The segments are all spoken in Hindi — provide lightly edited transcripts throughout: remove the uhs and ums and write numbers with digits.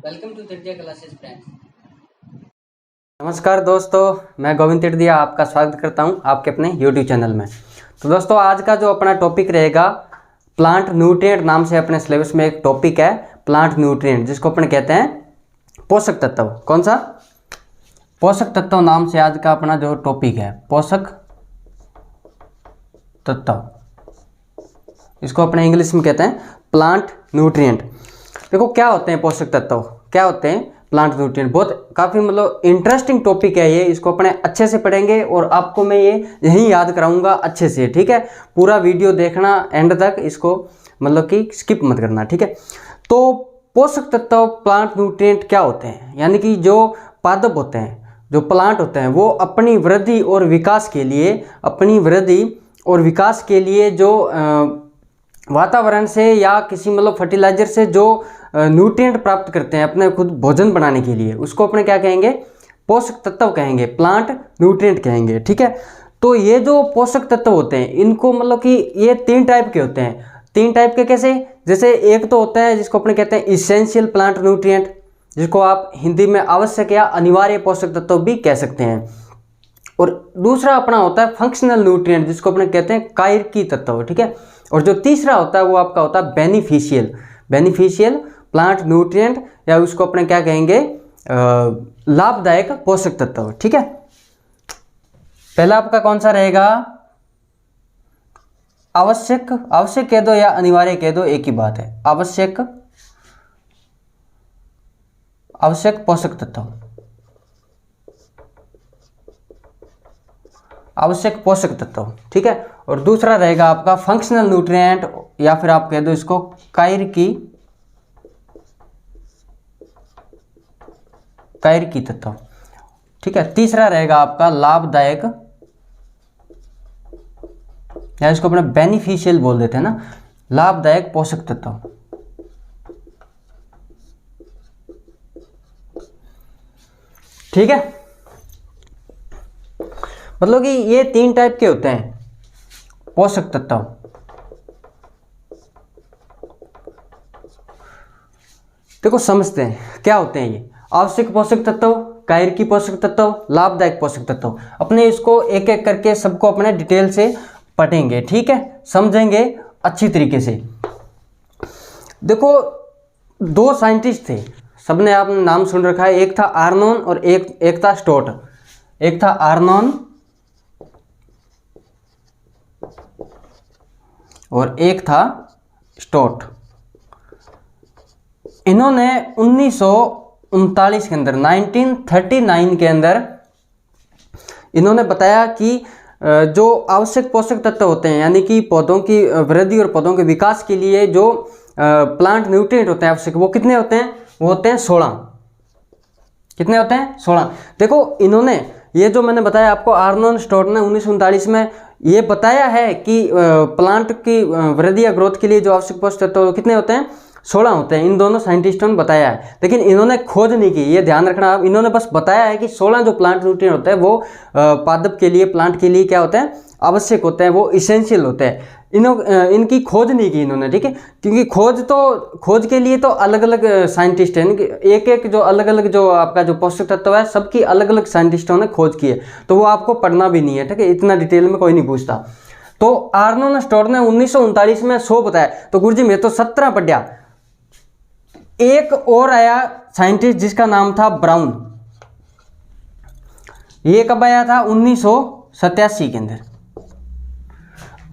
Welcome to Tirdiya classes friends. नमस्कार दोस्तों, मैं गोविंद तिरदिया आपका स्वागत करता हूं आपके अपने YouTube चैनल में। तो दोस्तों, आज का जो अपना टॉपिक रहेगा प्लांट न्यूट्रिएंट नाम से अपने सिलेबस में एक टॉपिक है प्लांट न्यूट्रिएंट, जिसको अपन कहते हैं पोषक तत्व। कौन सा? पोषक तत्व नाम से आज का अपना जो टॉपिक है पोषक तत्व। इसको अपने इंग्लिश में कहते हैं प्लांट न्यूट्रिएंट। देखो क्या होते हैं पोषक तत्व, क्या होते हैं प्लांट न्यूट्रिएंट। बहुत काफ़ी मतलब इंटरेस्टिंग टॉपिक है ये, इसको अपने अच्छे से पढ़ेंगे और आपको मैं ये यहीं याद कराऊंगा अच्छे से। ठीक है, पूरा वीडियो देखना एंड तक, इसको मतलब कि स्किप मत करना। ठीक है, तो पोषक तत्व प्लांट न्यूट्रिएंट क्या होते हैं, यानी कि जो पादप होते हैं, जो प्लांट होते हैं, वो अपनी वृद्धि और विकास के लिए, अपनी वृद्धि और विकास के लिए जो वातावरण से या किसी मतलब फर्टिलाइजर से जो न्यूट्रिएंट प्राप्त करते हैं अपने खुद भोजन बनाने के लिए, उसको अपने क्या कहेंगे? पोषक तत्व कहेंगे, प्लांट न्यूट्रिएंट कहेंगे। ठीक है, तो ये जो पोषक तत्व होते हैं इनको मतलब कि ये तीन टाइप के होते हैं। तीन टाइप के कैसे? जैसे एक तो होता है जिसको अपने कहते हैं इसेंशियल प्लांट न्यूट्रिएंट, जिसको आप हिंदी में आवश्यक या अनिवार्य पोषक तत्व भी कह सकते हैं। और दूसरा अपना होता है फंक्शनल न्यूट्रिएंट, जिसको अपने कहते हैं कायिकी तत्व। ठीक है, और जो तीसरा होता है वो आपका होता है बेनिफिशियल प्लांट न्यूट्रिएंट, या उसको अपने क्या कहेंगे? लाभदायक पोषक तत्व। ठीक है, पहला आपका कौन सा रहेगा? आवश्यक कह दो या अनिवार्य कह दो, एक ही बात है। आवश्यक पोषक तत्व, आवश्यक पोषक तत्व। ठीक है, और दूसरा रहेगा आपका फंक्शनल न्यूट्रिएंट, या फिर आप कह दो इसको कायिकी तत्व। ठीक है, तीसरा रहेगा आपका लाभदायक, या इसको अपने बेनिफिशियल बोल देते हैं ना, लाभदायक पोषक तत्व। ठीक है, मतलब कि ये तीन टाइप के होते हैं पोषक तत्व। देखो समझते हैं क्या होते हैं ये। आवश्यक पोषक तत्व, कायिकी पोषक तत्व, लाभदायक पोषक तत्व। अपने इसको एक एक करके सबको अपने डिटेल से पढ़ेंगे। ठीक है, समझेंगे अच्छी तरीके से। देखो दो साइंटिस्ट थे, सबने आपने नाम सुन रखा है, एक था आर्नोन और एक था स्टोट। एक था आर्नोन और एक था स्टोट। इन्होंने 1939 के अंदर, 1939 के अंदर इन्होंने बताया कि जो आवश्यक पोषक तत्व होते हैं, यानी कि पौधों की वृद्धि और पौधों के विकास के लिए जो प्लांट न्यूट्रिएंट होते हैं आवश्यक, वो कितने होते हैं? वो होते हैं 16। कितने होते हैं? 16। देखो इन्होंने ये जो मैंने बताया आपको, आर्नोन स्टोट ने 1939 में ये बताया है कि प्लांट की वृद्धि या ग्रोथ के लिए जो आवश्यक पोषक तत्व कितने होते हैं? 16 होते हैं। इन दोनों साइंटिस्टों ने बताया है, लेकिन इन्होंने खोज नहीं की, ये ध्यान रखना आप। इन्होंने बस बताया है कि 16 जो प्लांट न्यूट्रिएंट होते हैं वो पादप के लिए, प्लांट के लिए क्या होते हैं? आवश्यक होते हैं, वो इसेंशियल होते हैं। इनकी खोज नहीं की इन्होंने। ठीक है, क्योंकि खोज के लिए तो अलग अलग साइंटिस्ट हैं, एक एक जो अलग अलग जो आपका जो पोषक तत्व है सबकी अलग अलग साइंटिस्टों ने खोज की है, तो वो आपको पढ़ना भी नहीं है। ठीक है, इतना डिटेल में कोई नहीं पूछता। तो आर्नोन स्टोट ने 1939 में 100 बताया, तो गुरुजी मैं तो 17 पढ़ा। एक और आया साइंटिस्ट जिसका नाम था ब्राउन। ये कब आया था? 1987 के अंदर।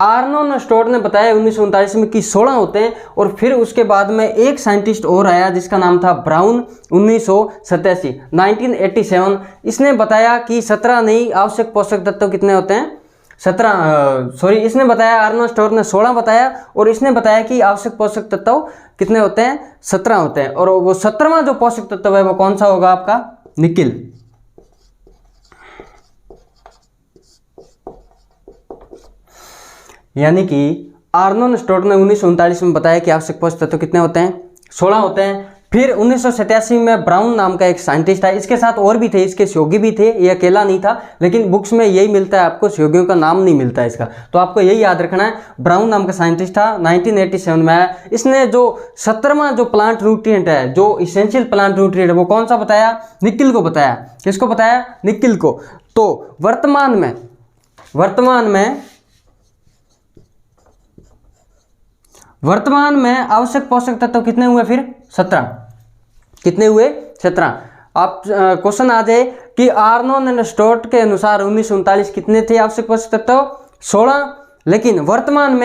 आर्नोन स्टोट ने बताया 1939 में कि 16 होते हैं, और फिर उसके बाद में एक साइंटिस्ट और आया जिसका नाम था ब्राउन, 1987। इसने बताया कि 17 नहीं, आवश्यक पोषक तत्व कितने होते हैं? 17 सॉरी, इसने बताया, आर्नोन स्टोट ने 16 बताया, और इसने बताया कि आवश्यक पोषक तत्व कितने होते हैं? 17 होते हैं। और वो 17वां जो पोषक तत्व है वो कौन सा होगा आपका? निकिल। यानी कि आर्नोन स्टोट ने 1939 में बताया कि आवश्यक पोषक तत्व कितने होते हैं? 16 होते हैं। फिर 1987 में ब्राउन नाम का एक साइंटिस्ट था, इसके साथ और भी थे, इसके सहयोगी भी थे, ये अकेला नहीं था, लेकिन बुक्स में यही मिलता है आपको, सहयोगियों का नाम नहीं मिलता है इसका, तो आपको यही याद रखना है। ब्राउन नाम का साइंटिस्ट था, 1987 में आया। इसने जो 17वां जो प्लांट न्यूट्रिएंट है, जो इसेंशियल प्लांट न्यूट्रिएंट है, वो कौन सा बताया? निकिल को बताया। किसको बताया? निकिल को। तो वर्तमान में आवश्यक पोषक तत्व कितने हुए फिर? 17। कितने हुए? 17। आप क्वेश्चन आ जाए कि आर्नोन एंड स्टोर्ट के अनुसार 1939 कितने थे आवश्यक पोषक तत्व? 16। लेकिन वर्तमान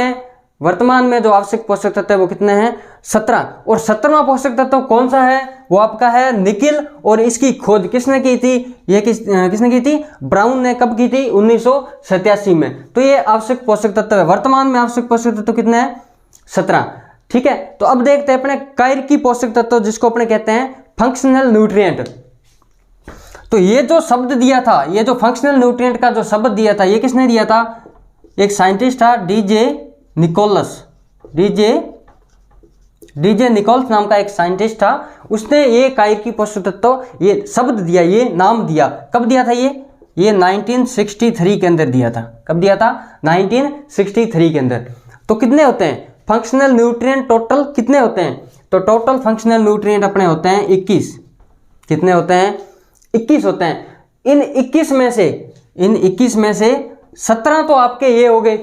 में जो आवश्यक पोषक तत्व है वो कितने हैं? 17। और 17वां पोषक तत्व कौन सा है? वो आपका है निकिल। और इसकी खोज किसने की थी? ये किसने की थी? ब्राउन ने। कब की थी? 1987 में। तो ये आवश्यक पोषक तत्व है। वर्तमान में आवश्यक पोषक तत्व कितने हैं? 17। ठीक है, तो अब देखते हैं अपने कायरकी पोषक तत्व, जिसको अपने कहते हैं फंक्शनल न्यूट्रिएंट। तो ये जो शब्द दिया था, ये जो फंक्शनल न्यूट्रिएंट का जो शब्द दिया था, ये किसने दिया था? एक साइंटिस्ट था, डीजे निकोल्स नाम का एक साइंटिस्ट था। उसने ये कायरकी पोषक तत्व ये शब्द दिया, ये नाम दिया। कब दिया था ये 1963 के अंदर दिया था। कब दिया था? 1963 के अंदर। तो कितने होते हैं फंक्शनल न्यूट्रिएंट? टोटल कितने होते हैं? तो टोटल फंक्शनल न्यूट्रिएंट अपने होते हैं 21। कितने होते हैं? 21 होते हैं। इन 21 में से 17 तो आपके ये हो गए,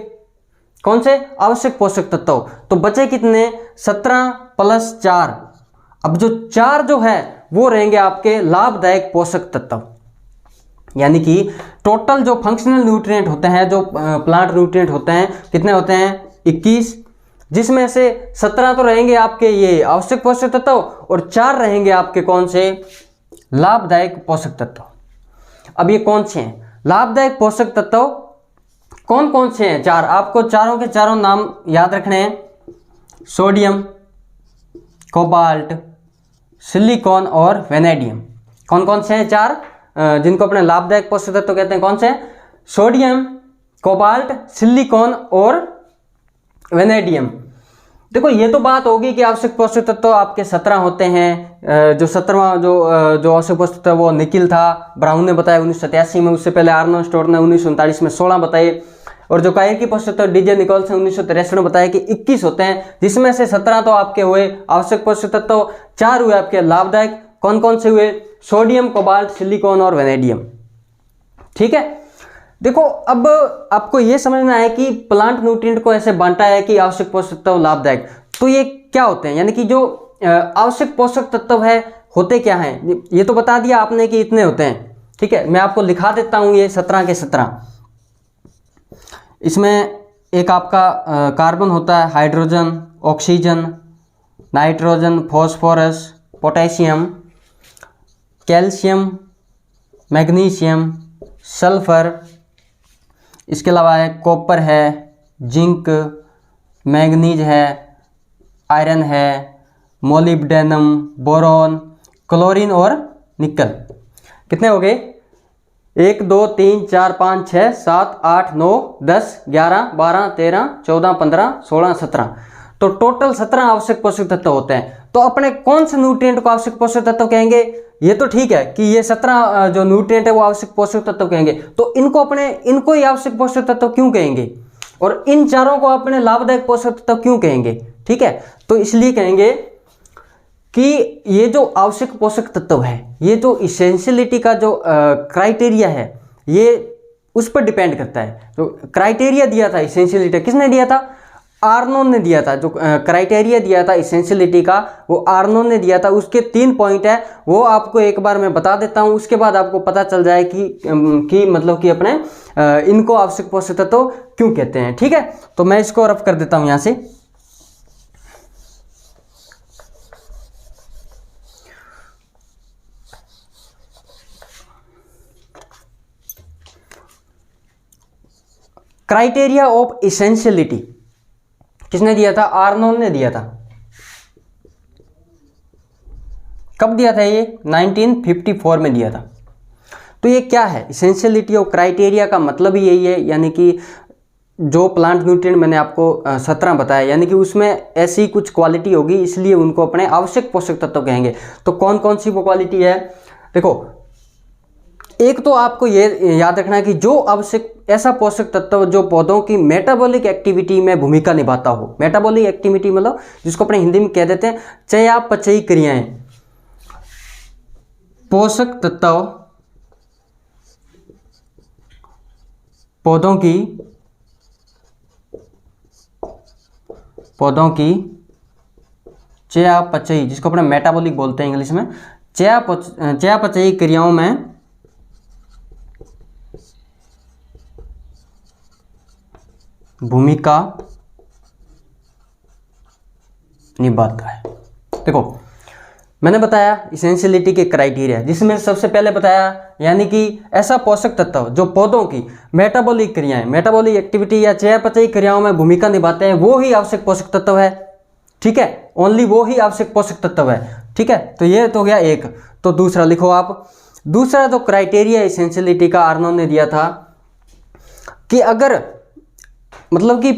कौन से? आवश्यक पोषक तत्व। तो बचे कितने? 17 + 4। अब जो 4 जो है वो रहेंगे आपके लाभदायक पोषक तत्व। यानी कि टोटल जो फंक्शनल न्यूट्रिएंट होते हैं, जो प्लांट न्यूट्रिएंट होते हैं, कितने होते हैं? 21, जिसमें से 17 तो रहेंगे आपके ये आवश्यक पोषक तत्व और 4 रहेंगे आपके कौन से? लाभदायक पोषक तत्व। अब ये कौन से हैं लाभदायक पोषक तत्व? कौन कौन से हैं? 4। आपको चारों के चारों नाम याद रखने हैं। सोडियम, कोबाल्ट, सिलिकॉन और वेनेडियम। कौन कौन से हैं? 4 जिनको अपने लाभदायक पोषक तत्व कहते हैं। कौन से? सोडियम, कोबाल्ट, सिलिकॉन और वेनेडियम। देखो, ये तो बात होगी कि आवश्यक पोषक तत्व आपके 17 होते हैं। जो 17वां जो आवश्यक पोषक तत्व वो निकिल था, ब्राउन ने बताया 1987 में। उससे पहले आर्नोल्ड स्टोर्ट ने 1939 में 16 बताए। और जो कायरकी पोषक तत्व डीजे निकोल्स ने 1963 में बताया कि 21 होते हैं, जिसमें से 17 तो आपके हुए आवश्यक पोषक तत्व, 4 हुए आपके लाभदायक। कौन कौन से हुए? सोडियम, कोबाल्ट, सिलिकॉन और वेनेडियम। ठीक है, देखो अब आपको यह समझना है कि प्लांट न्यूट्रिएंट को ऐसे बांटा है कि आवश्यक पोषक तत्व, लाभदायक। तो ये क्या होते हैं? यानी कि जो आवश्यक पोषक तत्व है होते क्या हैं? ये तो बता दिया आपने कि इतने होते हैं। ठीक है, मैं आपको लिखा देता हूं ये 17 के 17। इसमें एक आपका कार्बन होता है, hydrogen, oxygen, nitrogen, phosphorus, potassium, calcium, magnesium, sulphur. इसके अलावा है कॉपर है, जिंक, मैग्नीज है, आयरन है, मोलिब्डेनम, बोरॉन, क्लोरीन और निकल। कितने हो गए? 1 2 3 4 5 6 7 8 9 10 11 12 13 14 15 16 17। तो टोटल 17 आवश्यक पोषक तत्व होते हैं। तो अपने कौन से न्यूट्रिएंट को आवश्यक पोषक तत्व कहेंगे? ये तो ठीक है कि ये 17 जो न्यूट्रिएंट है वो आवश्यक पोषक तत्व कहेंगे। तो इनको ही आवश्यक पोषक तत्व क्यों कहेंगे? और इन चारों को अपने लाभदायक पोषक तत्व क्यों कहेंगे? ठीक है, तो इसलिए कहेंगे कि ये जो आवश्यक पोषक तत्व है, ये जो इसेंशियलिटी का जो क्राइटेरिया है, ये उस पर डिपेंड करता है। तो क्राइटेरिया दिया था इसेंशियलिटी, किसने दिया था? आर्नोन ने दिया था। जो क्राइटेरिया दिया था इसेंशियलिटी का, वो आर्नोन ने दिया था। उसके 3 पॉइंट है, वो आपको एक बार मैं बता देता हूँ, उसके बाद आपको पता चल जाए कि मतलब कि अपने इनको आवश्यक पोषक तत्व क्यों कहते हैं। ठीक है, तो मैं इसको रफ कर देता हूँ यहाँ से। क्राइटेरिया ऑफ इसेंशियलिटी किसने दिया था? आर्नोन ने दिया था। कब दिया था ये? 1954 में दिया था। तो ये क्या है? इसेंशियलिटी ऑफ क्राइटेरिया का मतलब ही यही है, यानी कि जो प्लांट न्यूट्रिएंट मैंने आपको 17 बताया, यानी कि उसमें ऐसी कुछ क्वालिटी होगी, इसलिए उनको अपने आवश्यक पोषक तत्व कहेंगे। तो कौन कौन सी वो क्वालिटी है? देखो, एक तो आपको ये याद रखना है कि जो आवश्यक ऐसा पोषक तत्व जो पौधों की मेटाबॉलिक एक्टिविटी में भूमिका निभाता हो। मेटाबॉलिक एक्टिविटी मतलब जिसको अपने हिंदी में कह देते हैं चयापचयी क्रियाएं। पोषक तत्व पौधों की चयापचयी, जिसको अपने मेटाबॉलिक बोलते हैं इंग्लिश में, चयापचयी क्रियाओं में भूमिका निभाता है। देखो, मैंने बताया इसेंशियलिटी के क्राइटेरिया, जिसमें सबसे पहले बताया यानी कि ऐसा पोषक तत्व जो पौधों की मेटाबॉलिक क्रियाएं, मेटाबॉलिक एक्टिविटी या चयापचयी क्रियाओं में भूमिका निभाते हैं, वो ही आवश्यक पोषक तत्व है। ठीक है, ओनली वो ही आवश्यक पोषक तत्व है। ठीक है, तो ये तो गया एक। तो दूसरा लिखो आप। दूसरा जो क्राइटेरिया इसेंशियलिटी का आर्नोन ने दिया था कि अगर मतलब कि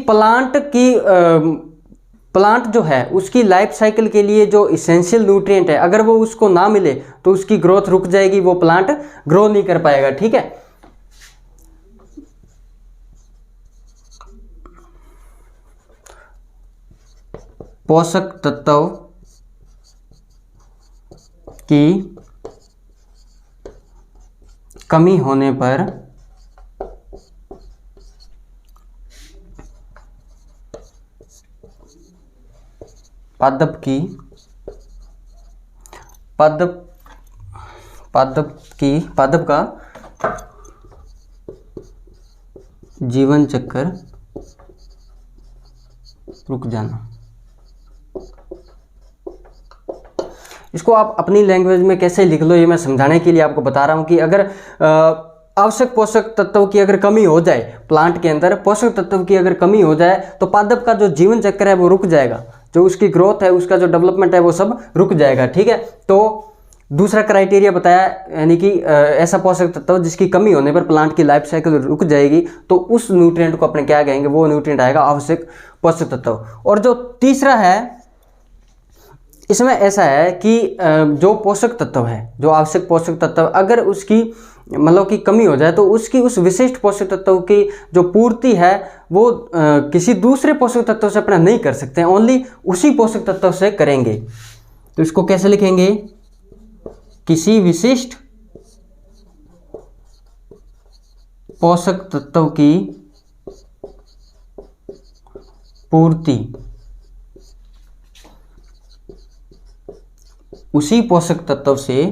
प्लांट जो है उसकी लाइफ साइकिल के लिए जो इसेंशियल न्यूट्रिएंट है, अगर वो उसको ना मिले तो उसकी ग्रोथ रुक जाएगी, वो प्लांट ग्रो नहीं कर पाएगा। ठीक है, पोषक तत्व की कमी होने पर पादप का जीवन चक्र रुक जाना। इसको आप अपनी लैंग्वेज में कैसे लिख लो, ये मैं समझाने के लिए आपको बता रहा हूं कि अगर आवश्यक पोषक तत्व की अगर कमी हो जाए, प्लांट के अंदर पोषक तत्व की अगर कमी हो जाए तो पादप का जो जीवन चक्र है वो रुक जाएगा, जो उसकी ग्रोथ है, उसका जो डेवलपमेंट है वो सब रुक जाएगा। ठीक है, तो दूसरा क्राइटेरिया बताया, यानी कि ऐसा पोषक तत्व जिसकी कमी होने पर प्लांट की लाइफ साइकिल रुक जाएगी, तो उस न्यूट्रिएंट को अपने क्या कहेंगे, वो न्यूट्रिएंट आएगा आवश्यक पोषक तत्व। और जो तीसरा है, इसमें ऐसा है कि जो पोषक तत्व है, जो आवश्यक पोषक तत्व अगर उसकी मतलब की कमी हो जाए तो उसकी उस विशिष्ट पोषक तत्व की जो पूर्ति है वो किसी दूसरे पोषक तत्व से अपना नहीं कर सकते हैं, ओनली उसी पोषक तत्व से करेंगे। तो इसको कैसे लिखेंगे? किसी विशिष्ट पोषक तत्व की पूर्ति उसी पोषक तत्व से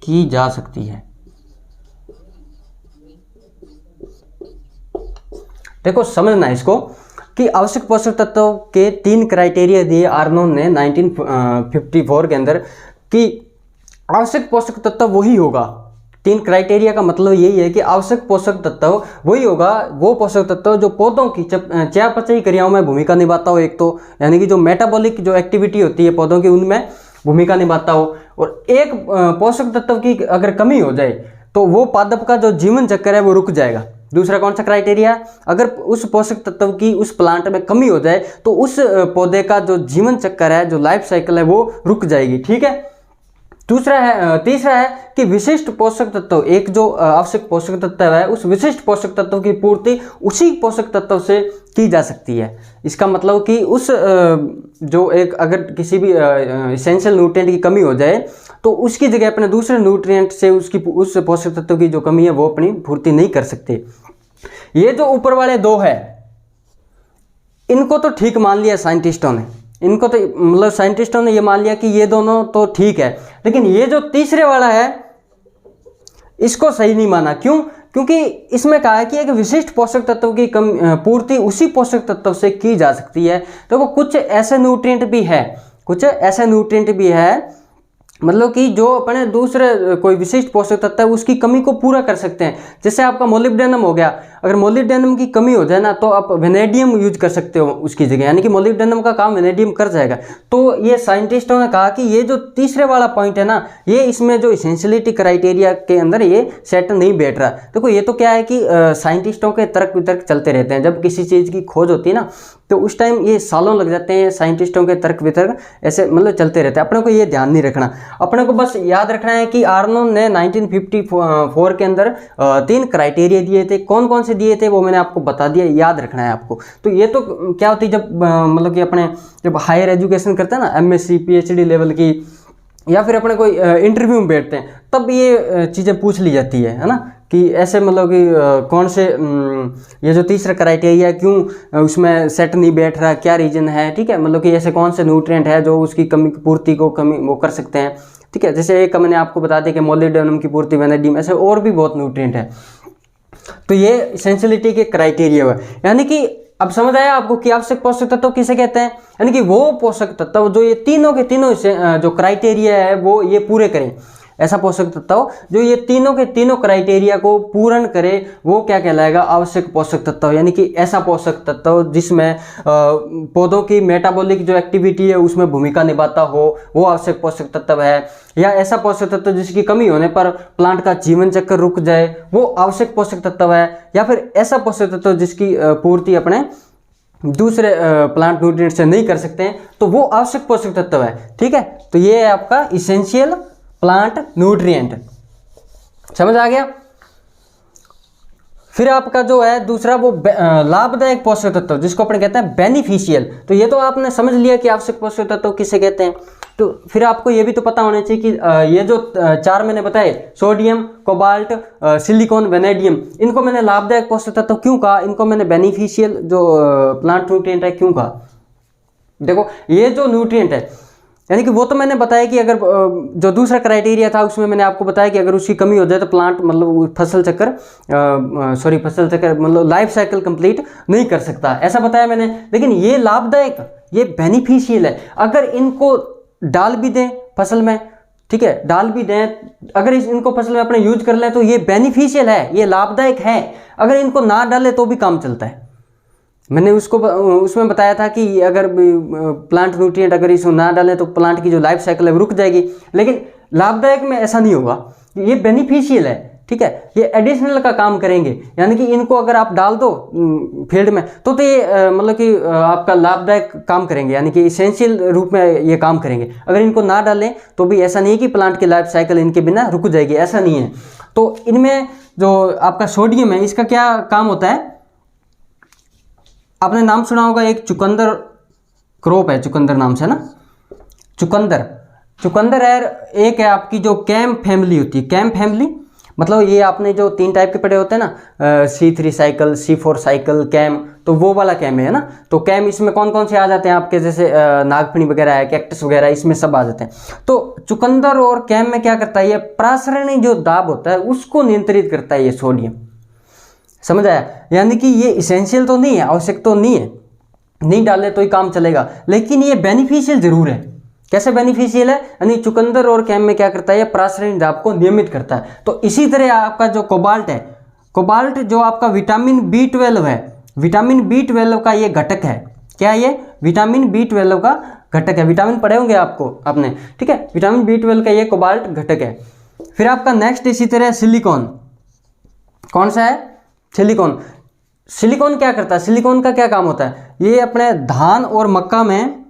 की जा सकती है। देखो, समझना इसको कि आवश्यक पोषक तत्व के 3 क्राइटेरिया दिए आर्नोन ने 1954 के अंदर, कि आवश्यक पोषक तत्व वही होगा। 3 क्राइटेरिया का मतलब यही है कि आवश्यक पोषक तत्व वही होगा, वो पोषक तत्व जो पौधों की चयापचयी क्रियाओं में भूमिका निभाता हो, एक तो यानी कि जो मेटाबॉलिक जो एक्टिविटी होती है पौधों की उनमें भूमिका निभाता हो, और एक पोषक तत्व की अगर कमी हो जाए तो वो पादप का जो जीवन चक्र है वो रुक जाएगा। दूसरा कौन सा क्राइटेरिया? अगर उस पोषक तत्व की उस प्लांट में कमी हो जाए तो उस पौधे का जो जीवन चक्र है, जो लाइफ साइकिल है, वो रुक जाएगी। ठीक है, तीसरा है कि विशिष्ट पोषक तत्व, एक जो आवश्यक पोषक तत्व है उस विशिष्ट पोषक तत्व की पूर्ति उसी पोषक तत्व से की जा सकती है। इसका मतलब कि उस जो एक अगर किसी भी एसेंशियल न्यूट्रिएंट की कमी हो जाए तो उसकी जगह अपने दूसरे न्यूट्रिएंट से उसकी उस पोषक तत्व की जो कमी है वो अपनी पूर्ति नहीं कर सकते। ये जो ऊपर वाले 2 है इनको तो ठीक मान लिया साइंटिस्टों ने, इनको तो मतलब साइंटिस्टों ने ये मान लिया कि ये दोनों तो ठीक है, लेकिन ये जो तीसरे वाला है इसको सही नहीं माना। क्यों? क्योंकि इसमें कहा है कि एक विशिष्ट पोषक तत्व की पूर्ति उसी पोषक तत्व से की जा सकती है। तो कुछ ऐसे न्यूट्रिएंट भी है मतलब कि जो अपने दूसरे कोई विशिष्ट पोषक तत्व है उसकी कमी को पूरा कर सकते हैं। जैसे आपका मोलिब्डेनम हो गया, अगर मोलिब्डेनम की कमी हो जाए ना तो आप वेनेडियम यूज कर सकते हो उसकी जगह, यानी कि मोलिब्डेनम का काम वेनेडियम कर जाएगा। तो ये साइंटिस्टों ने कहा कि ये जो तीसरे वाला पॉइंट है ना, ये इसमें जो इसेंशियलिटी क्राइटेरिया के अंदर ये सेट नहीं बैठ रहा। देखो ये तो क्या है कि साइंटिस्टों के तर्क वितर्क चलते रहते हैं। जब किसी चीज़ की खोज होती है ना तो उस टाइम ये सालों लग जाते हैं, साइंटिस्टों के तर्क वितर्क ऐसे मतलब चलते रहते हैं। अपने को ये ध्यान नहीं रखना, अपने को बस याद रखना है कि आर्नोन ने 1954 के अंदर 3 क्राइटेरिया दिए थे। कौन कौन से दिए थे वो मैंने आपको बता दिया, याद रखना है आपको। तो ये तो क्या होती है जब मतलब कि अपने जब हायर एजुकेशन करते हैं ना, एमएससी पीएचडी लेवल की, या फिर अपने कोई इंटरव्यू में बैठते हैं, तब ये चीज़ें पूछ ली जाती है ना, कि ऐसे मतलब कि कौन से ये जो तीसरा क्राइटेरिया क्यों उसमें सेट नहीं बैठ रहा, क्या रीज़न है, ठीक है। मतलब कि ऐसे कौन से न्यूट्रिएंट है जो उसकी कमी पूर्ति को कमी वो कर सकते हैं, ठीक है। जैसे एक मैंने आपको बता दिया कि मोलिब्डेनम की पूर्ति, वेनेडियम, ऐसे और भी बहुत न्यूट्रिएंट है। तो ये इसेंशियलिटी के क्राइटेरिया है। यानी कि अब समझ आया आपको कि आवश्यक पोषक तत्व किसे कहते हैं, यानी कि वो पोषक तत्व जो ये तीनों के तीनों जो क्राइटेरिया है वो ये पूरे करें। ऐसा पोषक तत्व जो ये तीनों के तीनों क्राइटेरिया को पूर्ण करे वो क्या कहलाएगा, आवश्यक पोषक तत्व। यानी कि ऐसा पोषक तत्व जिसमें पौधों की मेटाबॉलिक जो एक्टिविटी है उसमें भूमिका निभाता हो, वो आवश्यक पोषक तत्व है। या ऐसा पोषक तत्व जिसकी कमी होने पर प्लांट का जीवन चक्र रुक जाए, वो आवश्यक पोषक तत्व है। या फिर ऐसा पोषक तत्व जिसकी पूर्ति अपने दूसरे प्लांट न्यूट्रिएंट से नहीं कर सकते हैं, तो वो आवश्यक पोषक तत्व है, ठीक है। तो ये है आपका इसेंशियल प्लांट न्यूट्रिएंट, समझ आ गया। फिर आपका जो है दूसरा वो लाभदायक पोषक तत्व जिसको अपन कहते हैं बेनिफिशियल। तो ये तो आपने समझ लिया कि आवश्यक पोषक तत्व किसे कहते हैं। तो फिर आपको ये भी तो पता होना चाहिए कि ये जो 4 मैंने बताए, सोडियम, कोबाल्ट, सिलिकॉन, वेनेडियम, इनको मैंने लाभदायक पोषक तत्व क्यों कहा, इनको मैंने बेनिफिशियल जो प्लांट न्यूट्रिएंट है क्यों कहा। देखो ये जो न्यूट्रिएंट है, यानी कि वो तो मैंने बताया कि अगर जो दूसरा क्राइटेरिया था उसमें मैंने आपको बताया कि अगर उसकी कमी हो जाए तो प्लांट मतलब फसल चक्र मतलब लाइफ साइकिल कंप्लीट नहीं कर सकता, ऐसा बताया मैंने। लेकिन ये लाभदायक, ये बेनिफिशियल है। अगर इनको डाल भी दें फसल में, ठीक है, डाल भी दें, अगर इनको फसल में अपने यूज कर लें तो ये बेनिफिशियल है, ये लाभदायक है। अगर इनको ना डालें तो भी काम चलता है। मैंने उसमें बताया था कि अगर प्लांट न्यूट्रिएंट अगर इसको ना डालें तो प्लांट की जो लाइफ साइकिल है वो रुक जाएगी। लेकिन लाभदायक में ऐसा नहीं होगा, ये बेनिफिशियल है, ठीक है। ये एडिशनल का काम करेंगे, यानी कि इनको अगर आप डाल दो फील्ड में तो ये मतलब कि आपका लाभदायक काम करेंगे, यानी कि इसेंशियल रूप में ये काम करेंगे। अगर इनको ना डालें तो भी ऐसा नहीं है कि प्लांट की लाइफ साइकिल इनके बिना रुक जाएगी, ऐसा नहीं है। तो इनमें जो आपका सोडियम है इसका क्या काम होता है, आपने नाम सुना होगा, एक चुकंदर क्रॉप है, चुकंदर नाम से ना, चुकंदर है। एक है आपकी जो कैम फैमिली होती है, कैम फैमिली मतलब ये आपने जो 3 टाइप के पढ़े होते हैं ना, C3 cycle, C4 cycle, cam, तो वो वाला कैम है ना। तो कैम इसमें कौन कौन से आ जाते हैं आपके, जैसे नागफनी वगैरह है, कैक्टस वगैरह, इसमें सब आ जाते हैं। तो चुकंदर और कैम में क्या करता है, ये प्रासरणी जो दाब होता है उसको नियंत्रित करता है ये सोडियम, समझ आया। यानी कि ये इसेंशियल तो नहीं है, आवश्यक तो नहीं है, नहीं डाले तो ही काम चलेगा, लेकिन ये बेनिफिशियल जरूर है। कैसे बेनिफिशियल है, यानी चुकंदर और कैम में क्या करता है, ये प्रासरणी दाब को नियमित करता है। तो इसी तरह आपका जो कोबाल्ट है, कोबाल्ट जो आपका विटामिन B12 है, विटामिन B12 का ये घटक है। क्या ये विटामिन B12 का घटक है, विटामिन पढ़े होंगे आपने, ठीक है। विटामिन B12 का ये कोबाल्ट घटक है। फिर आपका नेक्स्ट इसी तरह सिलिकॉन, कौन सा है, सिलिकॉन। सिलिकॉन क्या करता है, सिलिकॉन का क्या काम होता है, ये अपने धान और मक्का में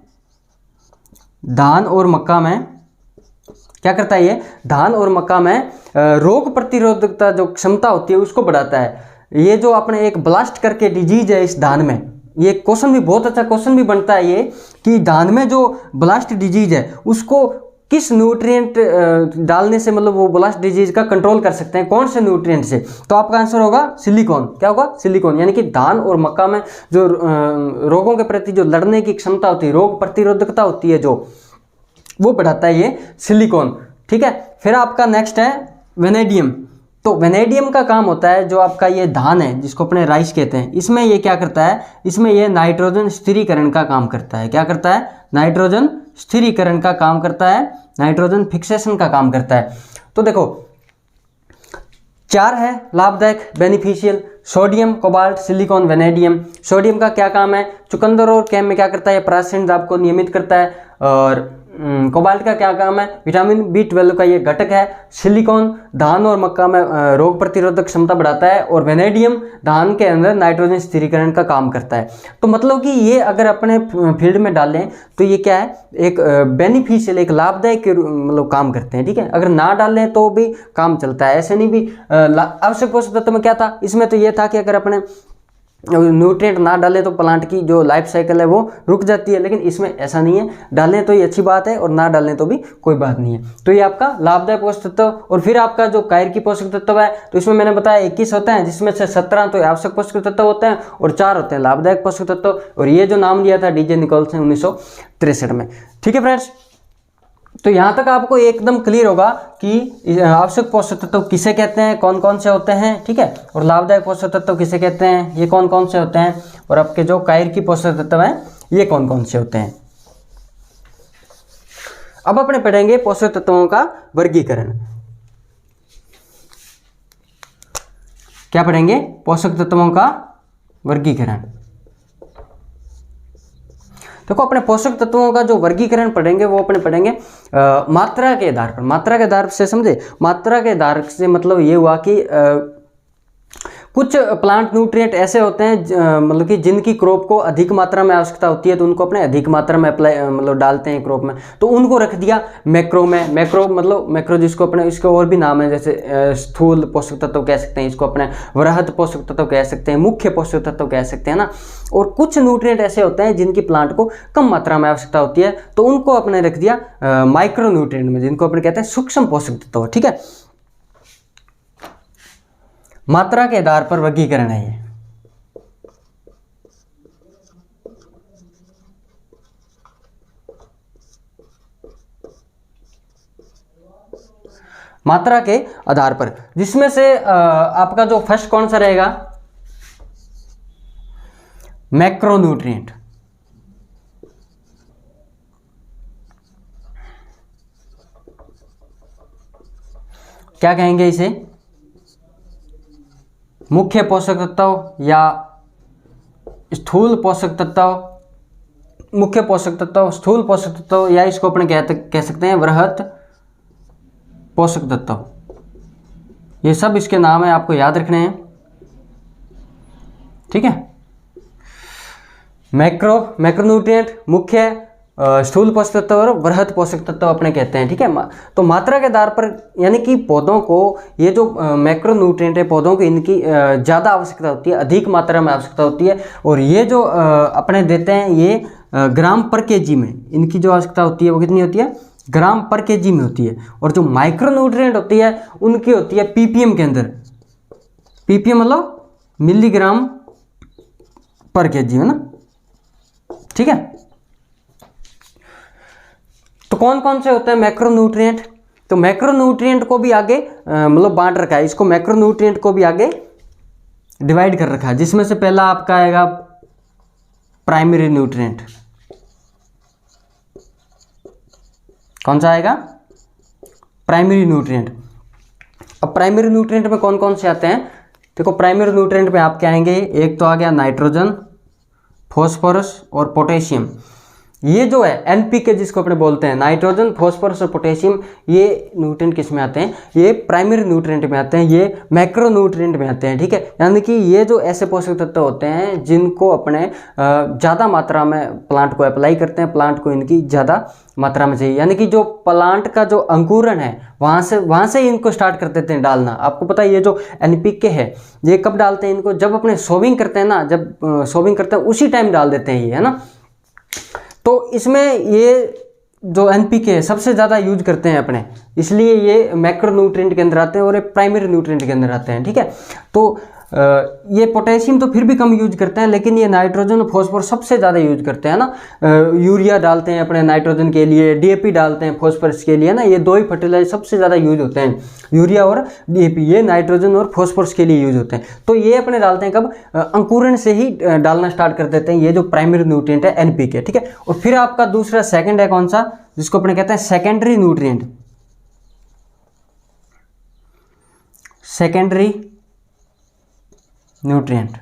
क्या करता है, ये धान और मक्का में रोग प्रतिरोधकता जो क्षमता होती है उसको बढ़ाता है। ये जो अपने एक ब्लास्ट करके डिजीज है इस धान में, ये क्वेश्चन भी बहुत अच्छा क्वेश्चन भी बनता है ये, कि धान में जो ब्लास्ट डिजीज है उसको किस न्यूट्रिएंट डालने से मतलब वो ब्लास्ट डिजीज का कंट्रोल कर सकते हैं, कौन से न्यूट्रिएंट से। तो आपका आंसर होगा सिलिकॉन। क्या होगा, सिलिकॉन। यानी कि धान और मक्का में जो रोगों के प्रति जो लड़ने की क्षमता होती है, रोग प्रतिरोधकता होती है जो, वो बढ़ाता है ये सिलिकॉन, ठीक है। फिर आपका नेक्स्ट है वेनेडियम। तो वेनेडियम का काम होता है जो आपका ये धान है जिसको अपने राइस कहते हैं, इसमें ये क्या करता है, इसमें ये नाइट्रोजन स्थिरीकरण का काम करता है। क्या करता है, नाइट्रोजन स्थिरीकरण का काम करता है, नाइट्रोजन फिक्सेशन का काम करता है। तो देखो 4 है लाभदायक beneficial, sodium, cobalt, silicon, vanadium. Sodium का क्या काम है, चुकंदर और कैम में क्या करता है, प्रासेंट आपको नियमित करता है। और कोबाल्ट का क्या काम है, विटामिन B12 का ये घटक है। सिलिकॉन धान और मक्का में रोग प्रतिरोधक क्षमता बढ़ाता है। और वेनेडियम धान के अंदर नाइट्रोजन स्थिरीकरण का काम करता है। तो मतलब कि ये अगर अपने फील्ड में डालें तो ये क्या है, एक बेनिफिशियल, एक लाभदायक मतलब काम करते हैं, ठीक है। अगर ना डालें तो भी काम चलता है, ऐसे नहीं भी। आवश्यक पोषक तत्व में क्या था, इसमें तो ये था कि अगर अपने न्यूट्रिएंट ना डालें तो प्लांट की जो लाइफ साइकिल है वो रुक जाती है, लेकिन इसमें ऐसा नहीं है, डालें तो ये अच्छी बात है और ना डालें तो भी कोई बात नहीं है। तो ये आपका लाभदायक पोषक तत्व। और फिर आपका जो कायर की पोषक तत्व है, तो इसमें मैंने बताया 21 होते हैं, जिसमें से 17 तो आवश्यक पोषक तत्व होते हैं और 4 होते हैं लाभदायक पोषक तत्व। और ये जो नाम दिया था डीजे निकोल्स ने 1963 में, ठीक है फ्रेंड्स। तो यहाँ तक आपको एकदम क्लियर होगा कि आवश्यक पोषक तत्व किसे कहते हैं, कौन कौन से होते हैं, ठीक है। और लाभदायक पोषक तत्व किसे कहते हैं, ये कौन कौन से होते हैं। और आपके जो कायर की पोषक तत्व हैं ये कौन कौन से होते हैं। अब अपने पढ़ेंगे पोषक तत्वों का वर्गीकरण। क्या पढ़ेंगे, पोषक तत्वों का वर्गीकरण। देखो अपने पोषक तत्वों का जो वर्गीकरण पढ़ेंगे वो अपने पढ़ेंगे मात्रा के आधार पर। मात्रा के आधार से समझे, मात्रा के आधार से मतलब ये हुआ कि कुछ प्लांट न्यूट्रिएंट ऐसे होते हैं मतलब कि जिनकी क्रॉप को अधिक मात्रा में आवश्यकता होती है, तो उनको अपने अधिक मात्रा में अप्लाई मतलब डालते हैं क्रॉप में, तो उनको रख दिया मैक्रो में। मैक्रो मतलब मैक्रो जिसको अपने, इसके और भी नाम है, जैसे स्थूल पोषक तत्व कह सकते हैं, इसको अपने वृहद पोषक तत्व कह सकते हैं, मुख्य पोषक तत्व कह सकते हैं ना। और कुछ न्यूट्रिएंट ऐसे होते हैं जिनकी प्लांट को कम मात्रा में आवश्यकता होती है, तो उनको अपने रख दिया माइक्रो न्यूट्रिएंट में, जिनको अपने कहते हैं सूक्ष्म पोषक तत्व, ठीक है। मात्रा के आधार पर वर्गीकरण है ये। मात्रा के आधार पर, जिसमें से आपका जो फर्स्ट कौन सा रहेगा, मैक्रोन्यूट्रिएंट। क्या कहेंगे इसे, मुख्य पोषक तत्व या स्थूल पोषक तत्व, मुख्य पोषक तत्व, स्थूल पोषक तत्व, या इसको अपने कह सकते हैं वृहद पोषक तत्व। ये सब इसके नाम है, आपको याद रखने हैं, ठीक है। मैक्रोन्यूट्रिएंट, मुख्य, स्थूल पोषक तत्व और वृहद पोषक तत्व अपने कहते हैं, ठीक है। तो मात्रा के आधार पर, यानी कि पौधों को ये जो मैक्रोन्यूट्रिएंट है, पौधों को इनकी ज़्यादा आवश्यकता होती है, अधिक मात्रा में आवश्यकता होती है। और ये जो अपने देते हैं ये ग्राम पर केजी में, इनकी जो आवश्यकता होती है वो कितनी होती है, ग्राम पर केजी में होती है। और जो माइक्रोन्यूट्रिएंट होती है उनकी होती है पीपीएम के अंदर। पीपीएम मतलब मिलीग्राम पर केजी में ना, ठीक है। तो कौन कौन से होते हैं मैक्रोन्यूट्रिएंट, तो मैक्रोन्यूट्रिएंट को भी आगे मतलब बांट रखा है, इसको मैक्रोन्यूट्रिएंट को भी आगे डिवाइड कर रखा है, जिसमें से पहला आपका आएगा प्राइमरी न्यूट्रिएंट। कौन सा आएगा, प्राइमरी न्यूट्रिएंट। अब प्राइमरी न्यूट्रिएंट में कौन कौन से आते हैं, देखो प्राइमरी न्यूट्रिएंट में आप क्या आएंगे, एक तो आ गया नाइट्रोजन, फॉस्फोरस और पोटेशियम। ये जो है एनपीके जिसको अपने बोलते हैं, नाइट्रोजन, फॉस्फोरस और पोटेशियम, ये न्यूट्रिएंट किस में आते हैं, ये प्राइमरी न्यूट्रिएंट में आते हैं, ये मैक्रो न्यूट्रिएंट में आते हैं, ठीक है। यानी कि ये जो ऐसे पोषक तत्व होते हैं जिनको अपने ज़्यादा मात्रा में प्लांट को अप्लाई करते हैं, प्लांट को इनकी ज़्यादा मात्रा में चाहिए, यानी कि जो प्लांट का जो अंकुरण है वहाँ से इनको स्टार्ट कर देते हैं डालना। आपको पता है ये जो एनपीके है ये कब डालते हैं इनको, जब अपने सोविंग करते हैं ना, जब सोविंग करते हैं उसी टाइम डाल देते हैं ये, है ना। तो इसमें ये जो एनपीके है सबसे ज़्यादा यूज करते हैं अपने, इसलिए ये मैक्रोन्यूट्रिएंट के अंदर आते हैं और ये प्राइमरी न्यूट्रिएंट के अंदर आते हैं, ठीक है। तो ये पोटेशियम तो फिर भी कम यूज करते हैं, लेकिन ये नाइट्रोजन और फॉस्फोरस सबसे ज़्यादा यूज करते हैं ना। यूरिया डालते हैं अपने नाइट्रोजन के लिए, डीएपी डालते हैं फॉस्फोरस के लिए ना, ये दो ही फर्टिलाइजर सबसे ज़्यादा यूज होते हैं, यूरिया और डीएपी, ये नाइट्रोजन और फॉस्फोरस के लिए यूज होते हैं। तो ये अपने डालते हैं कब, अंकुरण से ही डालना स्टार्ट कर देते हैं, ये जो प्राइमरी न्यूट्रिएंट है एनपीके, ठीक है। और फिर आपका दूसरा सेकेंड है कौन सा, जिसको अपने कहते हैं secondary nutrient. Secondary nutrient.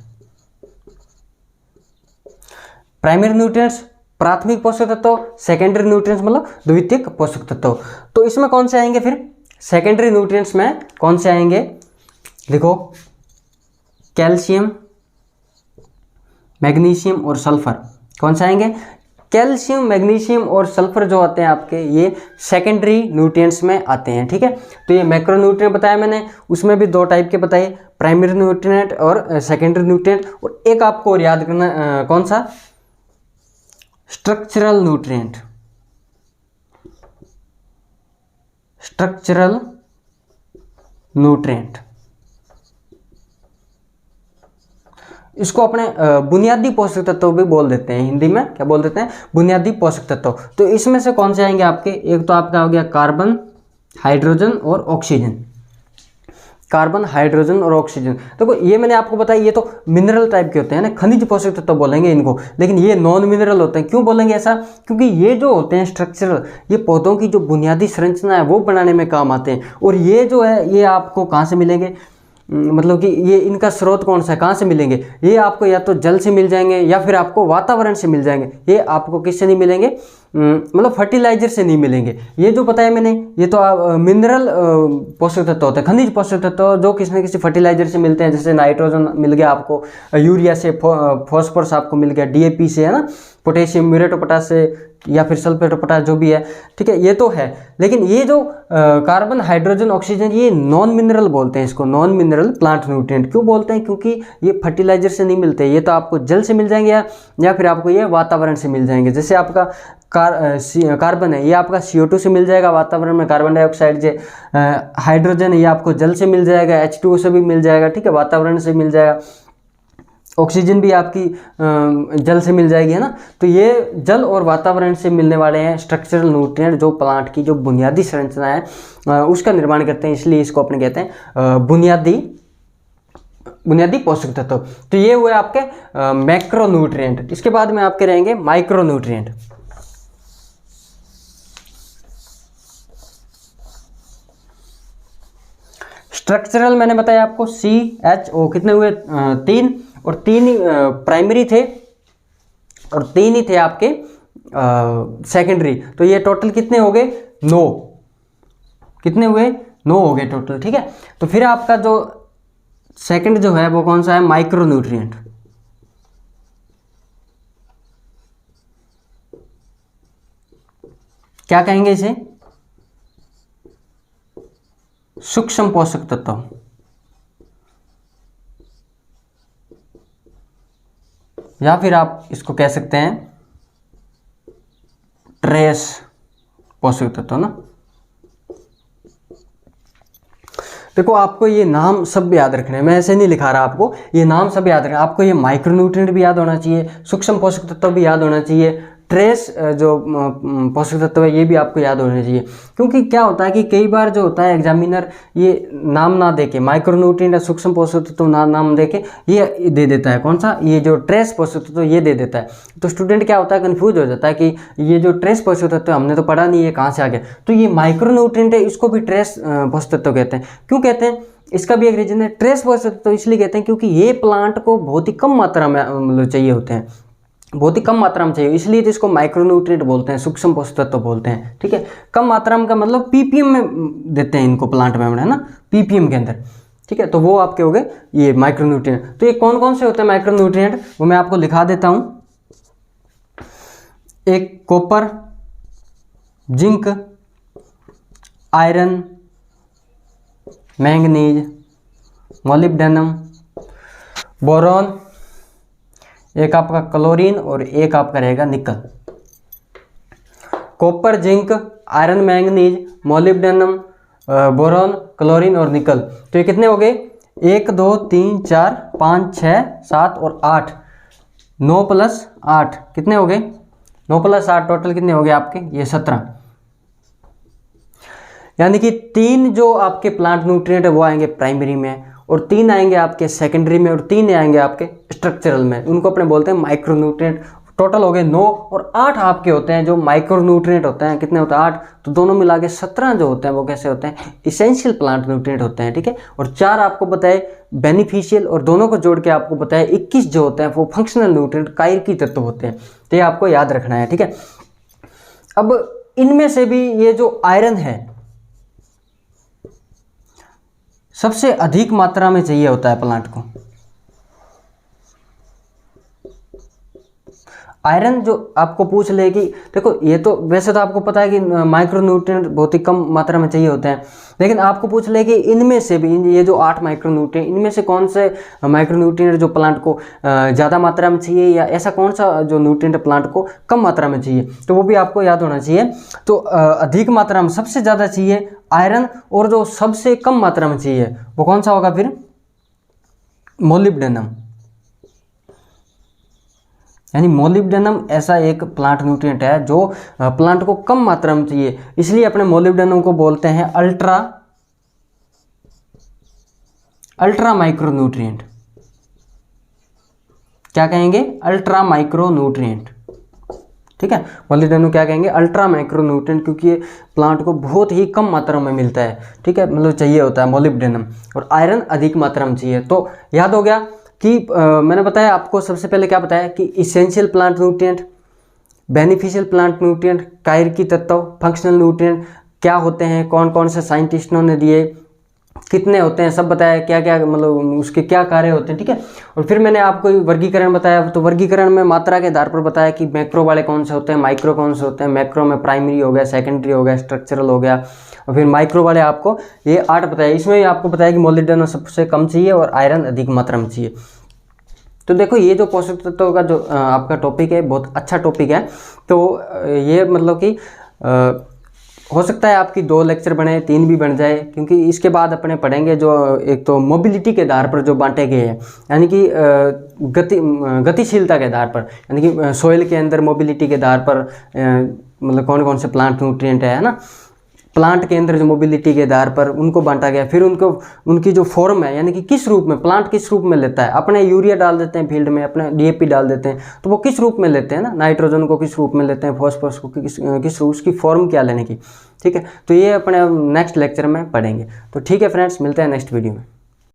Primary nutrients प्राथमिक पोषक तत्व, सेकेंडरी न्यूट्रिएंट्स मतलब द्वितीयक पोषक तत्व। तो इसमें कौन से आएंगे फिर? सेकेंडरी न्यूट्रिएंट्स में कौन से आएंगे? देखो, कैल्शियम, मैग्नीशियम और सल्फर। कौन से आएंगे? कैल्शियम, मैग्नीशियम और सल्फर जो आते हैं आपके, ये सेकेंडरी न्यूट्रिएंट्स में आते हैं। ठीक है, तो ये मैक्रो न्यूट्रिएंट बताया मैंने, उसमें भी 2 टाइप के बताए, प्राइमरी न्यूट्रिएंट और सेकेंडरी न्यूट्रिएंट। और एक आपको और याद करना, कौन सा? Structural nutrient. स्ट्रक्चरल न्यूट्रिएंट, इसको अपने बुनियादी पोषक तत्व भी बोल देते हैं, हिंदी में क्या बोल देते हैं? बुनियादी पोषक तत्व। तो इसमें से कौन से आएंगे आपके? एक तो आपका हो गया कार्बन, हाइड्रोजन और ऑक्सीजन। कार्बन, हाइड्रोजन और ऑक्सीजन। देखो, ये मैंने आपको बताया, ये तो मिनरल टाइप के होते हैं ना, खनिज पोषक तत्व बोलेंगे इनको, लेकिन ये नॉन मिनरल होते हैं। क्यों बोलेंगे ऐसा? क्योंकि ये जो होते हैं स्ट्रक्चरल, ये पौधों की जो बुनियादी संरचना है वो बनाने में काम आते हैं। और ये जो है, ये आपको कहाँ से मिलेंगे? मतलब कि ये इनका स्रोत कौन सा है, कहाँ से मिलेंगे? ये आपको या तो जल से मिल जाएंगे या फिर आपको वातावरण से मिल जाएंगे। ये आपको किससे नहीं मिलेंगे? मतलब फर्टिलाइजर से नहीं मिलेंगे। ये जो बताया मैंने, ये तो मिनरल पोषक तत्व होते हैं, खनिज पोषक तत्व, जो किसी न किसी फर्टिलाइजर से मिलते हैं। जैसे नाइट्रोजन मिल गया आपको, यूरिया से, फॉस्फोरस आपको मिल गया, DAP से, है ना, पोटेशियम, म्यूरेट ऑफ पोटाश से, या फिर सल्फेट ऑफ पोटाश, जो भी है। ठीक है, ये तो है। लेकिन ये जो कार्बन, हाइड्रोजन, ऑक्सीजन, ये नॉन मिनरल बोलते हैं इसको, नॉन मिनरल प्लांट न्यूट्रिएंट। क्यों बोलते हैं? क्योंकि ये फर्टिलाइजर से नहीं मिलते, ये तो आपको जल से मिल जाएंगे या फिर आपको ये वातावरण से मिल जाएंगे। जैसे आपका कार्बन है, ये आपका CO2 से मिल जाएगा, वातावरण में कार्बन डाइऑक्साइड से। हाइड्रोजन ये आपको जल से मिल जाएगा, H2O से भी मिल जाएगा। ठीक है, वातावरण से मिल जाएगा। ऑक्सीजन भी आपकी जल से मिल जाएगी, है ना। तो ये जल और वातावरण से मिलने वाले हैं स्ट्रक्चरल न्यूट्रिएंट, जो प्लांट की जो बुनियादी संरचना है उसका निर्माण करते हैं। इसलिए इसको अपने कहते हैं बुनियादी पोषक तत्व। तो ये हुए आपके मैक्रो न्यूट्रिएंट। इसके बाद में आपके रहेंगे माइक्रो न्यूट्रिएंट। स्ट्रक्चरल मैंने बताया आपको, CHO कितने हुए? 3, और 3 प्राइमरी थे और 3 ही थे आपके सेकेंडरी। तो ये टोटल कितने हो गए? 9। कितने हुए? 9 हो गए टोटल। ठीक है, तो फिर आपका जो सेकंड जो है वो कौन सा है? Micro nutrient. क्या कहेंगे इसे? सूक्ष्म पोषक तत्व। या फिर आप इसको कह सकते हैं ट्रेस पोषक तत्व ना। देखो, आपको ये नाम सब याद रखने हैं, मैं ऐसे नहीं लिखा रहा आपको, ये नाम सब याद रखना। आपको ये माइक्रोन्यूट्रिएंट भी याद होना चाहिए, सूक्ष्म पोषक तत्व भी याद होना चाहिए, ट्रेस जो पोषक तत्व है ये भी आपको याद होना चाहिए। क्योंकि क्या होता है कि कई बार जो होता है एग्जामिनर ये नाम ना देके, माइक्रोन्यूट्रिएंट या सूक्ष्म पोषक तत्व नाम देके ये दे देता है, कौन सा? ये जो ट्रेस पोषक तत्व ये दे देता है। तो स्टूडेंट क्या होता है, कन्फ्यूज हो जाता है कि ये जो ट्रेस पोषक तत्व हमने तो पढ़ा नहीं है, कहाँ से आ गया। तो ये माइक्रोन्यूट्रिएंट है, इसको भी ट्रेस पोषक तत्व कहते हैं। क्यों कहते हैं? इसका भी एक रीजन है। ट्रेस पोषक तत्व इसलिए कहते हैं क्योंकि ये प्लांट को बहुत ही कम मात्रा में मतलब चाहिए होते हैं, बहुत ही कम मात्रा में चाहिए, इसलिए तो इसको माइक्रोन्यूट्रिएंट बोलते हैं, सूक्ष्म पोषक तत्व बोलते हैं। ठीक है, कम मात्रा में का मतलब ppm में देते हैं इनको प्लांट में, है ना, ppm के अंदर। ठीक है, तो वो आपके हो गए ये माइक्रोन्यूट्रिएंट। तो ये कौन कौन से होते हैं माइक्रोन्यूट्रिएंट, वो मैं आपको लिखा देता हूँ। एक copper, zinc, iron, manganese, molybdenum, boron, एक आपका क्लोरीन और एक आपका रहेगा निकल। Copper, zinc, iron, manganese, molybdenum, boron, chlorine और निकल। तो ये कितने हो गए? 1 2 3 4 5 6 7 और 8, 9 + 8 कितने हो गए? 9 + 8 टोटल कितने हो गए आपके? ये 17। यानी कि 3 जो आपके प्लांट न्यूट्रिएंट है वो आएंगे प्राइमरी में, और 3 आएंगे आपके सेकेंडरी में, और 3 आएंगे आपके स्ट्रक्चरल में। उनको अपने बोलते हैं माइक्रोन्यूट्रिएंट। टोटल हो गए 9 और 8 आपके होते हैं जो माइक्रो न्यूट्रिएंट होते हैं। कितने होते हैं? 8। तो दोनों मिला के 17 जो होते हैं वो कैसे होते हैं? इसेंशियल प्लांट न्यूट्रिएंट होते हैं, ठीक है। और 4 आपको बताए बेनिफिशियल, और दोनों को जोड़ के आपको बताया 21 जो होते हैं वो फंक्शनल न्यूट्रिएंट, कायरकी तत्व होते हैं। तो ये आपको याद रखना है, ठीक है। अब इनमें से भी ये जो आयरन है सबसे अधिक मात्रा में चाहिए होता है प्लांट को। आयरन जो आपको पूछ ले कि देखो, ये तो वैसे तो आपको पता है कि माइक्रो न्यूट्रिएंट बहुत ही कम मात्रा में चाहिए होते हैं, लेकिन आपको पूछ ले कि इनमें से भी ये जो 8 माइक्रो न्यूट्रिएंट, इनमें से कौन से माइक्रो न्यूट्रिएंट जो प्लांट को ज़्यादा मात्रा में चाहिए, या ऐसा कौन सा जो न्यूट्रिएंट प्लांट को कम मात्रा में चाहिए, तो वो भी आपको याद होना चाहिए। तो अधिक मात्रा में सबसे ज़्यादा चाहिए आयरन, और जो सबसे कम मात्रा में चाहिए वो कौन सा होगा फिर? मोलिब्डेनम। यानी मोलिब्डेनम ऐसा एक प्लांट न्यूट्रिएंट है जो प्लांट को कम मात्रा में चाहिए, इसलिए अपने मोलिब्डेनम को बोलते हैं अल्ट्रा माइक्रो न्यूट्रिएंट। क्या कहेंगे? अल्ट्रा माइक्रो न्यूट्रिएंट, ठीक है। मोलिब्डेनम क्या कहेंगे? अल्ट्रा माइक्रो न्यूट्रिएंट, क्योंकि ये प्लांट को बहुत ही कम मात्रा में मिलता है, ठीक है, मतलब चाहिए होता है मोलिब्डेनम। और आयरन अधिक मात्रा में चाहिए। तो याद हो गया कि मैंने बताया आपको सबसे पहले क्या बताया कि essential plant nutrient, beneficial plant nutrient, कायरकी तत्व, फंक्शनल न्यूट्रिएंट क्या होते हैं, कौन कौन से साइंटिस्टों ने दिए, कितने होते हैं, सब बताया, क्या क्या मतलब उसके क्या कार्य होते हैं, ठीक है। और फिर मैंने आपको वर्गीकरण बताया। तो वर्गीकरण में मात्रा के आधार पर बताया कि मैक्रो वाले कौन से होते हैं, माइक्रो कौन से होते हैं। मैक्रो में प्राइमरी हो गया, सेकेंडरी हो गया, स्ट्रक्चरल हो गया, और फिर माइक्रो वाले आपको ये 8 बताया। इसमें भी आपको बताया कि मोलिब्डेनम सबसे कम चाहिए और आयरन अधिक मात्रा में चाहिए। तो देखो, ये जो पोषक तत्वों का जो आपका टॉपिक है बहुत अच्छा टॉपिक है। तो ये मतलब कि हो सकता है आपकी 2 लेक्चर बने, 3 भी बन जाए, क्योंकि इसके बाद अपने पढ़ेंगे जो एक तो मोबिलिटी के आधार पर जो बांटे गए हैं, यानी कि गतिशीलता के आधार पर, यानी कि सोइल के अंदर मोबिलिटी के आधार पर मतलब कौन कौन से प्लांट न्यूट्रिएंट है ना, प्लांट के अंदर जो मोबिलिटी के आधार पर उनको बांटा गया। फिर उनकी जो फॉर्म है, यानी कि किस रूप में प्लांट किस रूप में लेता है। अपने यूरिया डाल देते हैं फील्ड में, अपने डीएपी डाल देते हैं, तो वो किस रूप में लेते हैं ना, नाइट्रोजन को किस रूप में लेते हैं, फॉस्फोरस को किस रूप, उसकी फॉर्म क्या लेने की, ठीक है। तो ये अपने नेक्स्ट लेक्चर में पढ़ेंगे। तो ठीक है फ्रेंड्स, मिलते हैं नेक्स्ट वीडियो में।